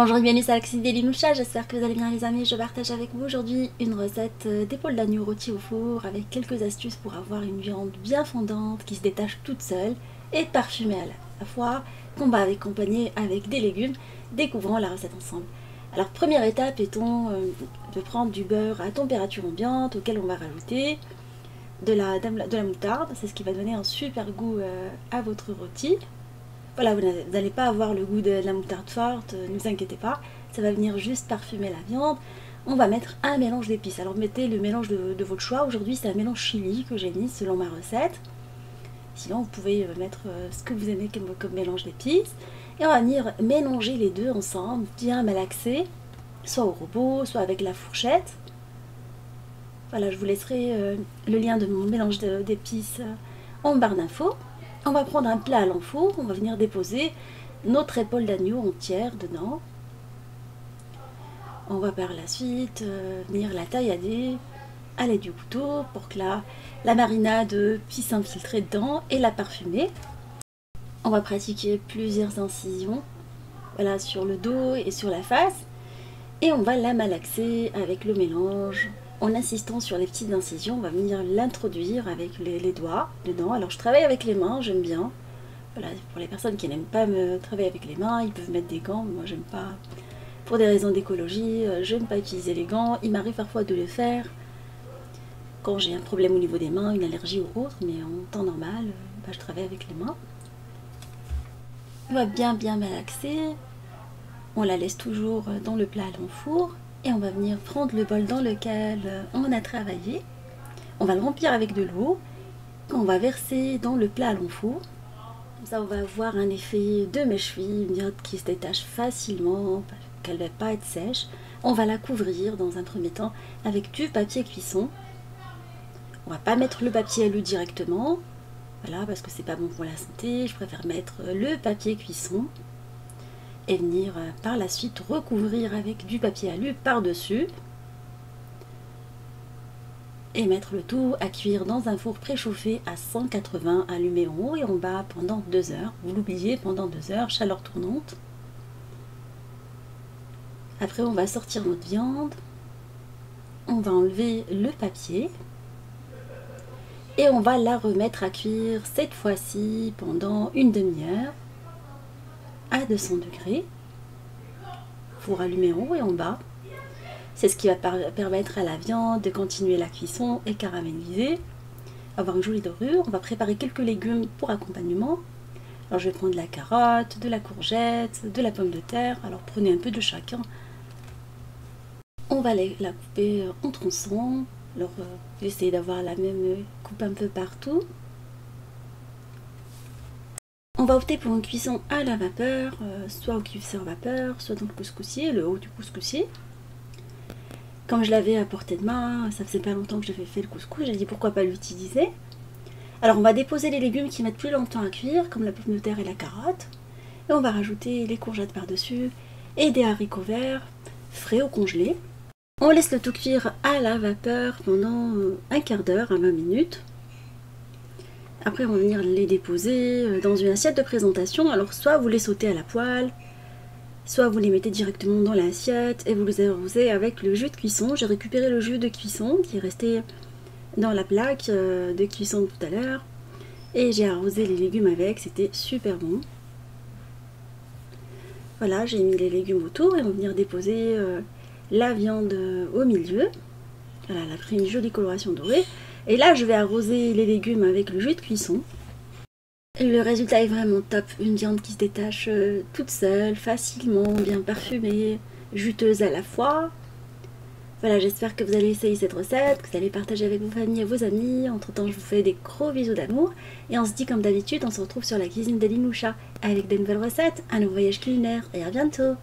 Bonjour et bienvenue sur la cuisine d'Elinoucha, j'espère que vous allez bien les amis. Je partage avec vous aujourd'hui une recette d'épaule d'agneau rôti au four avec quelques astuces pour avoir une viande bien fondante qui se détache toute seule et parfumée à la fois, qu'on va accompagner avec des légumes. Découvrons la recette ensemble. Alors première étape étant de prendre du beurre à température ambiante auquel on va rajouter de la moutarde. C'est ce qui va donner un super goût à votre rôti. Voilà, vous n'allez pas avoir le goût de la moutarde forte, ne vous inquiétez pas, ça va venir juste parfumer la viande. On va mettre un mélange d'épices, alors mettez le mélange de votre choix. Aujourd'hui c'est un mélange chili que j'ai mis selon ma recette. Sinon vous pouvez mettre ce que vous aimez comme mélange d'épices. Et on va venir mélanger les deux ensemble, bien malaxer, soit au robot, soit avec la fourchette. Voilà, je vous laisserai le lien de mon mélange d'épices en barre d'infos. On va prendre un plat à l'enfour, on va venir déposer notre épaule d'agneau entière dedans. On va par la suite venir la taillader à l'aide du couteau pour que la marinade puisse s'infiltrer dedans et la parfumer. On va pratiquer plusieurs incisions, voilà, sur le dos et sur la face. Et on va la malaxer avec le mélange. En insistant sur les petites incisions, on va venir l'introduire avec les doigts dedans. Alors je travaille avec les mains, j'aime bien. Voilà, pour les personnes qui n'aiment pas me travailler avec les mains, ils peuvent mettre des gants. Moi j'aime pas, pour des raisons d'écologie, j'aime pas utiliser les gants. Il m'arrive parfois de le faire quand j'ai un problème au niveau des mains, une allergie ou autre, mais en temps normal, je travaille avec les mains. On va bien malaxer. On la laisse toujours dans le plat à l'enfour. Et on va venir prendre le bol dans lequel on a travaillé. On va le remplir avec de l'eau. On va verser dans le plat à l'enfour. Comme ça, on va avoir un effet de mèche-vie, une viande qui se détache facilement, qu'elle ne va pas être sèche. On va la couvrir dans un premier temps avec du papier cuisson. On va pas mettre le papier alu directement, voilà, parce que c'est pas bon pour la santé. Je préfère mettre le papier cuisson. Et venir par la suite recouvrir avec du papier alu par-dessus et mettre le tout à cuire dans un four préchauffé à 180, allumé en haut et en bas pendant 2 heures. Vous l'oubliez, pendant 2 heures, chaleur tournante. Après on va sortir notre viande, on va enlever le papier et on va la remettre à cuire cette fois-ci pendant une demi-heure à 200 degrés, four allumé en haut et en bas. C'est ce qui va permettre à la viande de continuer la cuisson et caraméliser, avoir une jolie dorure. On va préparer quelques légumes pour accompagnement. Alors je vais prendre de la carotte, de la courgette, de la pomme de terre. Alors prenez un peu de chacun. On va la couper en tronçons. Alors essayez d'avoir la même coupe un peu partout. On va opter pour une cuisson à la vapeur, soit au cuisseur vapeur, soit dans le couscoussier, le haut du couscoussier. Comme je l'avais à portée de main, ça faisait pas longtemps que j'avais fait le couscous, j'ai dit pourquoi pas l'utiliser. Alors on va déposer les légumes qui mettent plus longtemps à cuire, comme la pomme de terre et la carotte. Et on va rajouter les courgettes par-dessus et des haricots verts, frais ou congelés. On laisse le tout cuire à la vapeur pendant un quart d'heure à 20 minutes. Après, on va venir les déposer dans une assiette de présentation. Alors, soit vous les sautez à la poêle, soit vous les mettez directement dans l'assiette et vous les arrosez avec le jus de cuisson. J'ai récupéré le jus de cuisson qui est resté dans la plaque de cuisson tout à l'heure. Et j'ai arrosé les légumes avec, c'était super bon. Voilà, j'ai mis les légumes autour et on va venir déposer la viande au milieu. Voilà, elle a pris une jolie coloration dorée. Et là, je vais arroser les légumes avec le jus de cuisson. Et le résultat est vraiment top. Une viande qui se détache toute seule, facilement, bien parfumée, juteuse à la fois. Voilà, j'espère que vous allez essayer cette recette, que vous allez partager avec vos familles et vos amis. Entre temps, je vous fais des gros bisous d'amour. Et on se dit comme d'habitude, on se retrouve sur la cuisine d'Elinoucha avec de nouvelles recettes, un nouveau voyage culinaire et à bientôt.